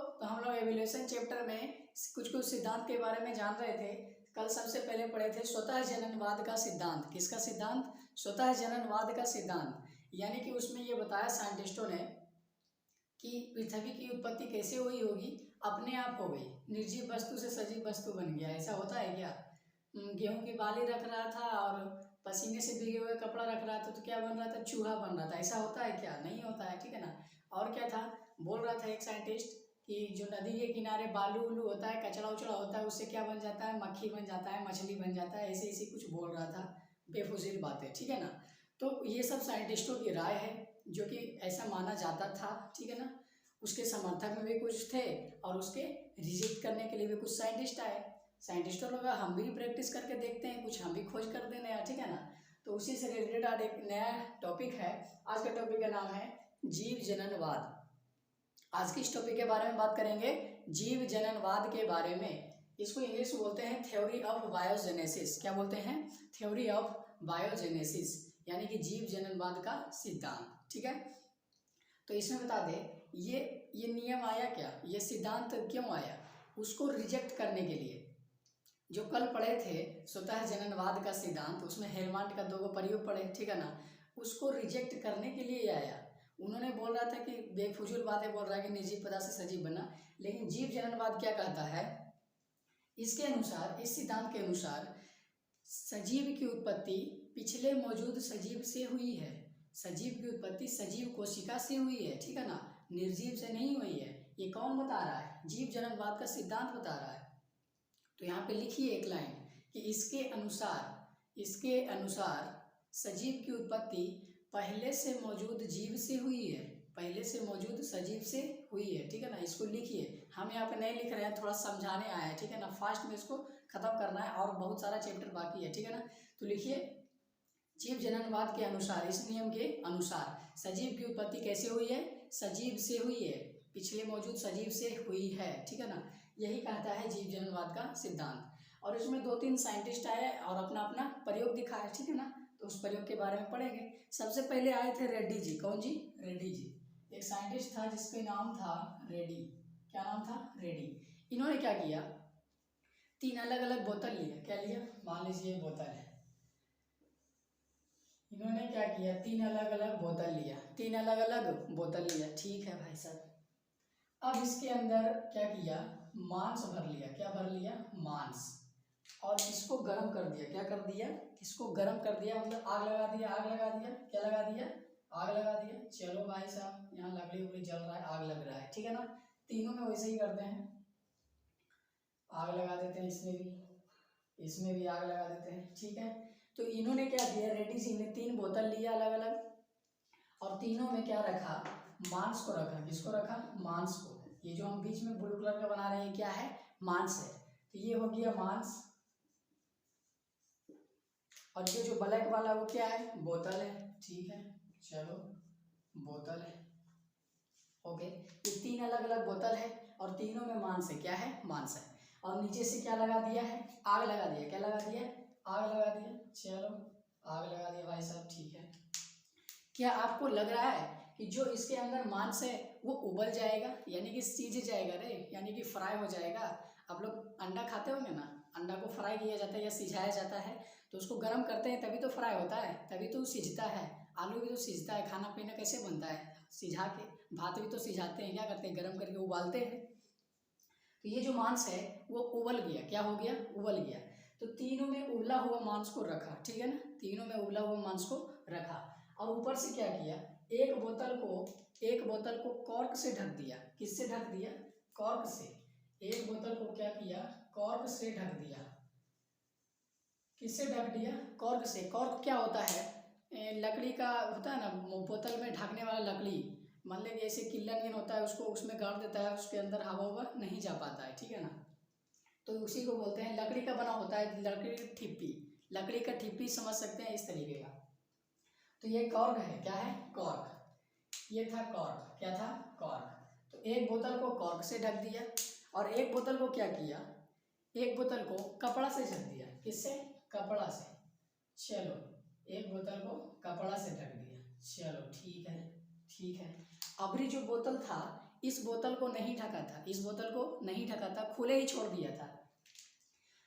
तो हम लोग एवोल्यूशन चैप्टर में कुछ कुछ सिद्धांत के बारे में जान रहे थे। कल सबसे पहले पढ़े थे स्वतः जननवाद का सिद्धांत। किसका सिद्धांत? स्वतः जननवाद का सिद्धांत। यानी कि उसमें ये बताया साइंटिस्टों ने कि पृथ्वी की उत्पत्ति कैसे हुई होगी, अपने आप हो गई, निर्जीव वस्तु से सजीव वस्तु बन गया। ऐसा होता है क्या? गेहूं की बाली रख रहा था और पसीने से भीगे हुए कपड़ा रख रहा था तो क्या बन रहा था? चूहा बन रहा था। ऐसा होता है क्या? नहीं होता है, ठीक है ना। और क्या था, बोल रहा था एक साइंटिस्ट कि जो नदी के किनारे बालू उलू होता है, कचरा उचड़ा होता है, उससे क्या बन जाता है? मक्खी बन जाता है, मछली बन जाता है। ऐसे ऐसी कुछ बोल रहा था, बेफुजील बातें, ठीक है ना। तो ये सब साइंटिस्टों की राय है जो कि ऐसा माना जाता था, ठीक है ना। उसके समर्थक में भी कुछ थे और उसके रिजेक्ट करने के लिए भी कुछ साइंटिस्ट आए। साइंटिस्टों लोग हम भी प्रैक्टिस करके देखते हैं, कुछ हम भी खोज कर दे नया, ठीक है ना। तो उसी से रिलेटेड आज एक नया टॉपिक है। आज का टॉपिक का नाम है जीव जननवाद। आज की इस टॉपिक के बारे में बात करेंगे, जीव जननवाद के बारे में। इसको इंग्लिश में बोलते हैं थ्योरी ऑफ बायोजेनेसिस। क्या बोलते हैं? थ्योरी ऑफ बायोजेनेसिस, यानी कि जीव जननवाद का सिद्धांत, ठीक है। तो इसमें बता दे ये नियम आया क्या, ये सिद्धांत क्यों आया, उसको रिजेक्ट करने के लिए। जो कल पढ़े थे स्वतः जननवाद का सिद्धांत, उसमें हेलमांड का 2 प्रयोग पढ़े, ठीक है ना। उसको रिजेक्ट करने के लिए आया। उन्होंने बोल रहा था कि बेफुजूल बातें बोल रहा है कि निर्जीव पदार्थ से सजीव बना। लेकिन जीव जननवाद क्या कहता है? इसके अनुसार, इस सिद्धांत के अनुसार सजीव की उत्पत्ति पिछले मौजूद सजीव से हुई है। सजीव की उत्पत्ति सजीव कोशिका से हुई है, ठीक है ना, निर्जीव से नहीं हुई है। ये कौन बता रहा है? जीव जननवाद का सिद्धांत बता रहा है। तो यहाँ पे लिखिए एक लाइन कि इसके अनुसार सजीव की उत्पत्ति पहले से मौजूद जीव से हुई है, पहले से मौजूद सजीव से हुई है, ठीक है ना। इसको लिखिए, हम यहाँ पे नहीं लिख रहे हैं, थोड़ा समझाने आया है, ठीक है ना। फास्ट में इसको खत्म करना है और बहुत सारा चैप्टर बाकी है, ठीक है ना। तो लिखिए, जीव जननवाद के अनुसार, इस नियम के अनुसार सजीव की उत्पत्ति कैसे हुई है? सजीव से हुई है, पिछले मौजूद सजीव से हुई है, ठीक है ना। यही कहता है जीव जननवाद का सिद्धांत। और इसमें 2-3 साइंटिस्ट आए और अपना अपना प्रयोग दिखाया, ठीक है ना। तो उस प्रयोग के बारे में पढ़ेंगे। सबसे पहले आए थे रेड्डी जी। कौन जी? रेड्डी जी। एक साइंटिस्ट था जिसका नाम था रेड्डी। क्या नाम था? रेड्डी। इन्होंने क्या किया, 3 अलग अलग बोतल लिया। क्या लिया? मान लीजिए बोतल है, इन्होंने क्या किया, 3 अलग अलग बोतल लिया, 3 अलग अलग बोतल लिया, ठीक है भाई साहब। अब इसके अंदर क्या किया, मांस भर लिया। क्या भर लिया? मांस। और इसको गर्म कर दिया। क्या कर दिया? इसको गर्म कर दिया, मतलब आग लगा दिया। आग लगा दिया, क्या लगा दिया? आग लगा दिया। चलो भाई साहब, यहाँ लकड़ी उकड़ी जल रहा है, आग लग रहा है, ठीक है ना। तीनों में वैसे ही करते हैं, आग लगा देते हैं। इसमें भी आग लगा देते हैं, ठीक है। तो इन्होंने क्या किया, रेड्डी जी ने 3 बोतल लिया अलग अलग, और तीनों में क्या रखा? मांस को रखा। किसको रखा? मांस को। ये जो हम बीच में ब्लू कलर का बना रहे हैं, क्या है? मांस है। तो ये हो गया मांस। और ये जो ब्लैक वाला वो क्या है? बोतल है, ठीक है। चलो, बोतल है, ओके। ये 3 अलग अलग बोतल है और तीनों में मांस है। क्या है? मांस है। और नीचे से क्या लगा दिया है? आग लगा दिया। क्या लगा दिया? आग लगा दिया। चलो, आग लगा दिया भाई साहब, ठीक है। क्या आपको लग रहा है कि जो इसके अंदर मांस है वो उबल जाएगा, यानी कि सीज जाएगा रे, यानी कि फ्राई हो जाएगा? आप लोग अंडा खाते होंगे ना, अंडा को फ्राई किया जाता है या सिझाया जाता है, तो उसको गर्म करते हैं तभी तो फ्राई होता है, तभी तो सिझता है। आलू भी तो सिझता है, खाना पीना कैसे बनता है? सिझा के। भात भी तो सिझाते हैं, क्या करते हैं? गर्म करके उबालते हैं। तो ये जो मांस है वो उबल गया। क्या हो गया? उबल गया। तो तीनों में उबला हुआ मांस को रखा, ठीक है ना, तीनों में उबला हुआ मांस को रखा। और ऊपर से क्या किया, एक बोतल को कॉर्क से ढक दिया। किससे ढक दिया? कॉर्क से। एक बोतल को क्या किया? कॉर्क से ढक दिया। किससे ढक दिया? कॉर्क से। कॉर्क क्या होता है? लकड़ी का होता है ना, बोतल में ढकने वाला लकड़ी, मतलब जैसे किल्ला नहीं होता है, उसको उसमें गाड़ देता है, उसके अंदर हवा हुआ नहीं जा पाता है, ठीक है ना। तो उसी को बोलते हैं, लकड़ी का बना होता है, लकड़ी की ठिप्पी। लकड़ी का ठिप्पी समझ सकते हैं, इस तरीके का। तो ये कॉर्क है। क्या है? कॉर्क। ये था कॉर्क। क्या था? कॉर्क। तो एक बोतल को कॉर्क से ढक दिया और एक बोतल को क्या किया, एक बोतल को कपड़ा से ढक दिया। किससे? कपड़ा से। चलो, एक बोतल को कपड़ा से ढक दिया। चलो, ठीक है, ठीक है। अबरी जो बोतल था इस बोतल को नहीं ढका था, इस बोतल को नहीं ढका था, खुले ही छोड़ दिया था।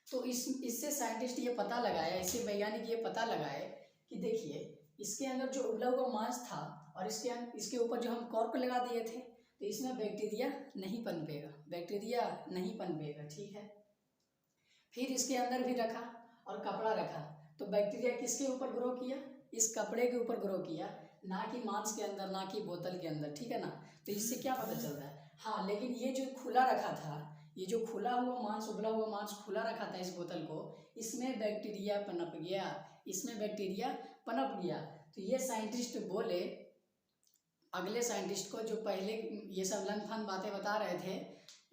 तो इससे साइंटिस्ट ये पता लगाया, इससे वैज्ञानिक ये पता लगाए कि देखिए इसके अंदर जो उबला हुआ मांस था और इसके ऊपर जो हम कॉर्क लगा दिए थे, तो इसमें बैक्टीरिया नहीं पनपेगा, बैक्टीरिया नहीं पनपेगा, ठीक है। फिर इसके अंदर भी रखा और कपड़ा रखा, तो बैक्टीरिया किसके ऊपर ग्रो किया, इस कपड़े के ऊपर ग्रो किया, ना कि मांस के अंदर, ना कि बोतल के अंदर, ठीक है ना। तो इससे क्या पता चलता है, हाँ, लेकिन ये जो खुला रखा था, ये जो खुला हुआ मांस, उबला हुआ मांस खुला रखा था इस बोतल को, इसमें बैक्टीरिया पनप गया, इसमें बैक्टीरिया पनप गया। तो ये साइंटिस्ट बोले, अगले साइंटिस्ट को जो पहले ये सब लन फन बातें बता रहे थे,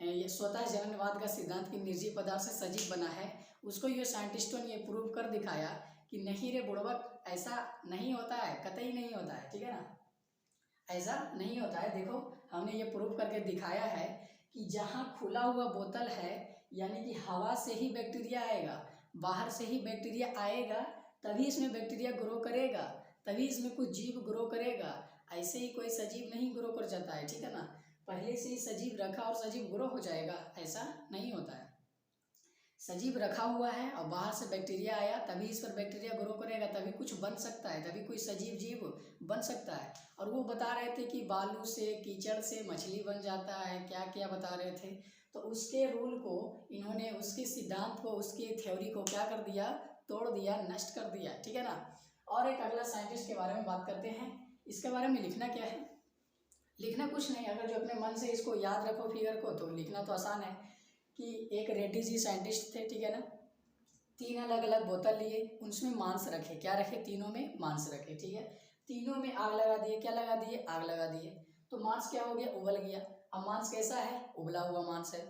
ये स्वतः जननवाद का सिद्धांत कि निर्जीव पदार्थ से सजीव बना है, उसको ये साइंटिस्टों ने ये प्रूव कर दिखाया कि नहीं रे बुड़बक, ऐसा नहीं होता है, कतई नहीं होता है, ठीक है ना, ऐसा नहीं होता है। देखो हमने ये प्रूव करके दिखाया है कि जहाँ खुला हुआ बोतल है, यानी कि हवा से ही बैक्टीरिया आएगा, बाहर से ही बैक्टीरिया आएगा, तभी इसमें बैक्टीरिया ग्रो करेगा, तभी इसमें कुछ जीव ग्रो करेगा। ऐसे ही कोई सजीव नहीं ग्रो कर जाता है, ठीक है ना, पहले से ही सजीव रखा और सजीव ग्रो हो जाएगा, ऐसा नहीं होता है। सजीव रखा हुआ है और बाहर से बैक्टीरिया आया, तभी इस पर बैक्टीरिया ग्रो करेगा, तभी कुछ बन सकता है, तभी कोई सजीव जीव बन सकता है। और वो बता रहे थे कि बालू से, कीचड़ से मछली बन जाता है, क्या क्या बता रहे थे। तो उसके रूल को इन्होंने, उसके सिद्धांत को, उसकी थ्योरी को क्या कर दिया, तोड़ दिया, नष्ट कर दिया, ठीक है ना। और एक अगला साइंटिस्ट के बारे में बात करते हैं। इसके बारे में लिखना क्या है, लिखना कुछ नहीं, अगर जो अपने मन से इसको याद रखो फिगर को, तो लिखना तो आसान है कि एक रेड्डी जी साइंटिस्ट थे, ठीक है ना, 3 अलग अलग बोतल लिए, उसमें मांस रखे, क्या रखे, तीनों में मांस रखे, ठीक है, तीनों में आग लगा दिए, क्या लगा दिए, आग लगा दिए, तो मांस क्या हो गया, उबल गया। अब मांस कैसा है, उबला हुआ मांस है।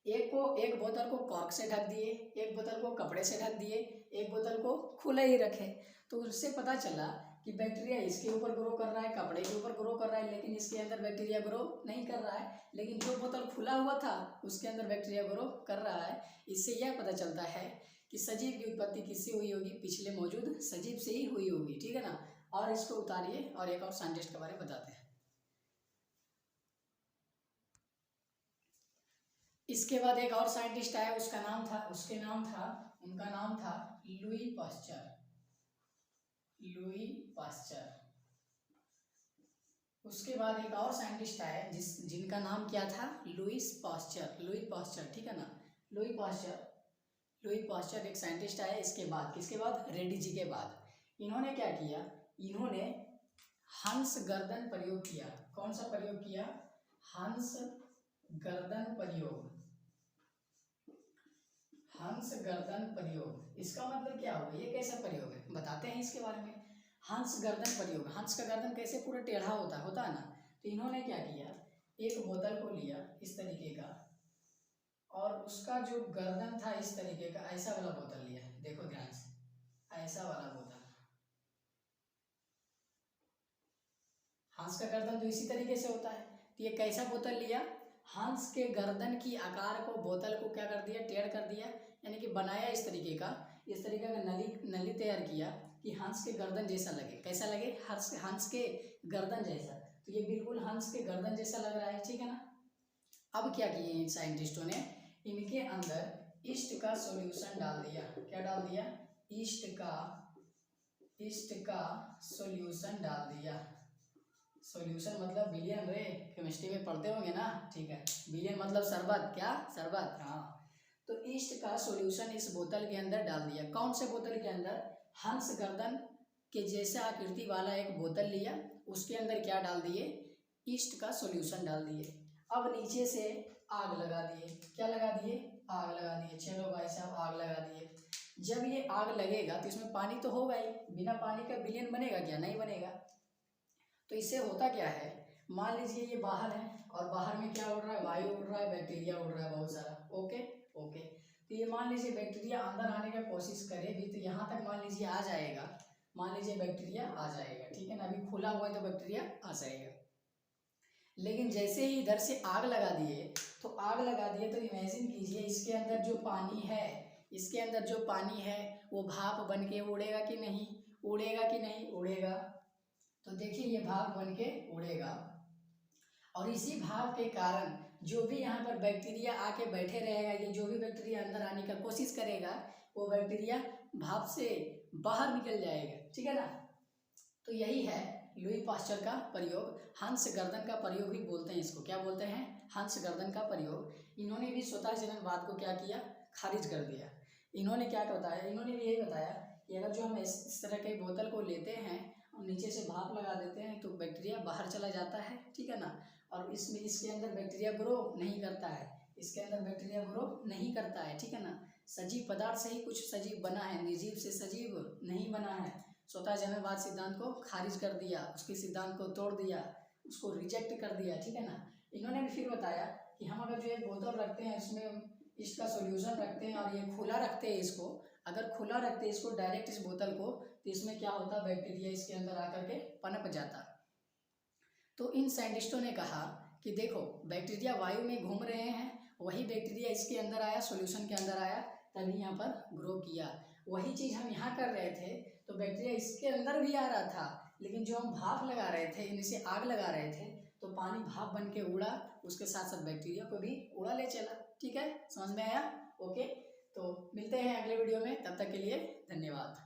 एक बोतल को कॉर्क से ढक दिए, एक बोतल को कपड़े से ढक दिए, एक बोतल को खुले ही रखे, तो उससे पता चला कि बैक्टीरिया इसके ऊपर ग्रो कर रहा है, कपड़े के ऊपर ग्रो कर रहा है, लेकिन इसके अंदर बैक्टीरिया ग्रो नहीं कर रहा है। लेकिन जो बोतल खुला हुआ था उसके अंदर बैक्टीरिया ग्रो कर रहा है। इससे यह पता चलता है कि सजीव की उत्पत्ति किससे हुई होगी, पिछले मौजूद सजीव से ही हुई होगी, ठीक है ना। और इसको उतारिए और एक और साइंटिस्ट के बारे में बताते हैं। इसके बाद एक और साइंटिस्ट आया, उनका नाम था लुई पास्चर, लुई पास्चर। उसके बाद एक और साइंटिस्ट आया जिनका नाम क्या था, लुईस पास्चर, लुई पास्चर, ठीक है ना, लुई पास्चर एक साइंटिस्ट आया। इसके बाद, किसके बाद, रेड्डी जी के बाद। इन्होंने क्या किया, इन्होंने हंस गर्दन प्रयोग किया। कौन सा प्रयोग किया, हंस गर्दन प्रयोग, हंस गर्दन प्रयोग। इसका मतलब क्या होगा, ये कैसा प्रयोग है, बताते हैं इसके बारे में। हंस गर्दन प्रयोग, हंस का गर्दन कैसे पूरा टेढ़ा होता है ना। तो इन्होंने क्या किया, एक बोतल को लिया इस तरीके का, और उसका जो गर्दन था इस तरीके का, ऐसा वाला बोतल लिया, देखो ध्यान से, ऐसा वाला बोतल। हंस का गर्दन तो इसी तरीके से होता है, तो ये कैसा बोतल लिया, हंस के गर्दन की आकार को, बोतल को क्या कर दिया, टेढ़ कर दिया, यानी कि बनाया इस तरीके का नली तैयार किया कि हंस के गर्दन जैसा लगे। कैसा लगे, हंस के गर्दन जैसा। तो ये बिल्कुल हंस के गर्दन जैसा लग रहा है, ठीक है ना। अब क्या किए इन साइंटिस्टों ने, इनके अंदर ईस्ट का सॉल्यूशन डाल दिया। क्या डाल दिया, ईस्ट का सॉल्यूशन डाल दिया। सॉल्यूशन मतलब विलियन, रे केमिस्ट्री में पढ़ते होंगे ना, ठीक है, विलियन मतलब शरबत, क्या शरबत, हाँ। तो ईस्ट का सॉल्यूशन इस बोतल के अंदर डाल दिया। कौन से बोतल के अंदर, हंस गर्दन के जैसा आकृति वाला एक बोतल लिया, उसके अंदर क्या डाल दिए, ईस्ट का सॉल्यूशन डाल दिए। अब नीचे से आग लगा दिए, क्या लगा दिए, आग लगा दिए। चलो भाई साहब, आग लगा दिए। जब ये आग लगेगा तो इसमें पानी तो होगा ही, बिना पानी का विलियन बनेगा क्या, नहीं बनेगा। तो इससे होता क्या है, मान लीजिए ये बाहर है और बाहर में क्या उड़ रहा है, वायु उड़ रहा है, बैक्टीरिया उड़ रहा है बहुत सारा, ओके। तो ये मान लीजिए बैक्टीरिया अंदर आने का कोशिश करे भी, तो यहाँ तक मान लीजिए आ जाएगा, मान लीजिए बैक्टीरिया आ जाएगा, ठीक है ना, अभी खुला हुआ है तो बैक्टीरिया आ जाएगा। लेकिन जैसे ही इधर से आग लगा दिए, तो इमेजिन कीजिए इसके अंदर जो पानी है, वो भाप बन के उड़ेगा कि नहीं, उड़ेगा। तो देखिए ये भाप बन के उड़ेगा, और इसी भाप के कारण जो भी यहाँ पर बैक्टीरिया आके बैठे रहेगा, ये जो भी बैक्टीरिया अंदर आने का कोशिश करेगा वो बैक्टीरिया भाप से बाहर निकल जाएगा, ठीक है ना। तो यही है लुई पास्चर का प्रयोग। हंस गर्दन का प्रयोग भी बोलते हैं इसको, क्या बोलते हैं, हंस गर्दन का प्रयोग। इन्होंने भी स्वतः जननवाद को क्या किया, खारिज कर दिया। इन्होंने क्या बताया, इन्होंने भी यही बताया कि अगर जो हम इस तरह के बोतल को लेते हैं और नीचे से भाप लगा देते हैं तो बैक्टीरिया बाहर चला जाता है, ठीक है ना। और इसमें इसके अंदर बैक्टीरिया ग्रो नहीं करता है, इसके अंदर बैक्टीरिया ग्रो नहीं करता है, ठीक है ना। सजीव पदार्थ से ही कुछ सजीव बना है, निर्जीव से सजीव नहीं बना है। स्वतः जननवाद सिद्धांत को खारिज कर दिया, उसके सिद्धांत को तोड़ दिया, उसको रिजेक्ट कर दिया, ठीक है ना। इन्होंने भी फिर बताया कि हम अगर जो एक बोतल रखते हैं इसमें इसका सॉल्यूशन रखते हैं और ये खुला रखते हैं, इसको अगर खुला रखते हैं इसको डायरेक्ट इस बोतल को, तो इसमें क्या होता, बैक्टीरिया इसके अंदर आकर के पनप जाता। तो इन साइंटिस्टों ने कहा कि देखो बैक्टीरिया वायु में घूम रहे हैं, वही बैक्टीरिया इसके अंदर आया, सॉल्यूशन के अंदर आया, तभी यहाँ पर ग्रो किया। वही चीज़ हम यहाँ कर रहे थे तो बैक्टीरिया इसके अंदर भी आ रहा था, लेकिन जो हम भाप लगा रहे थे, इनसे आग लगा रहे थे, तो पानी भाप बन के उड़ा, उसके साथ साथ बैक्टीरिया को भी उड़ा ले चला, ठीक है, समझ में आया। ओके, तो मिलते हैं अगले वीडियो में, तब तक के लिए धन्यवाद।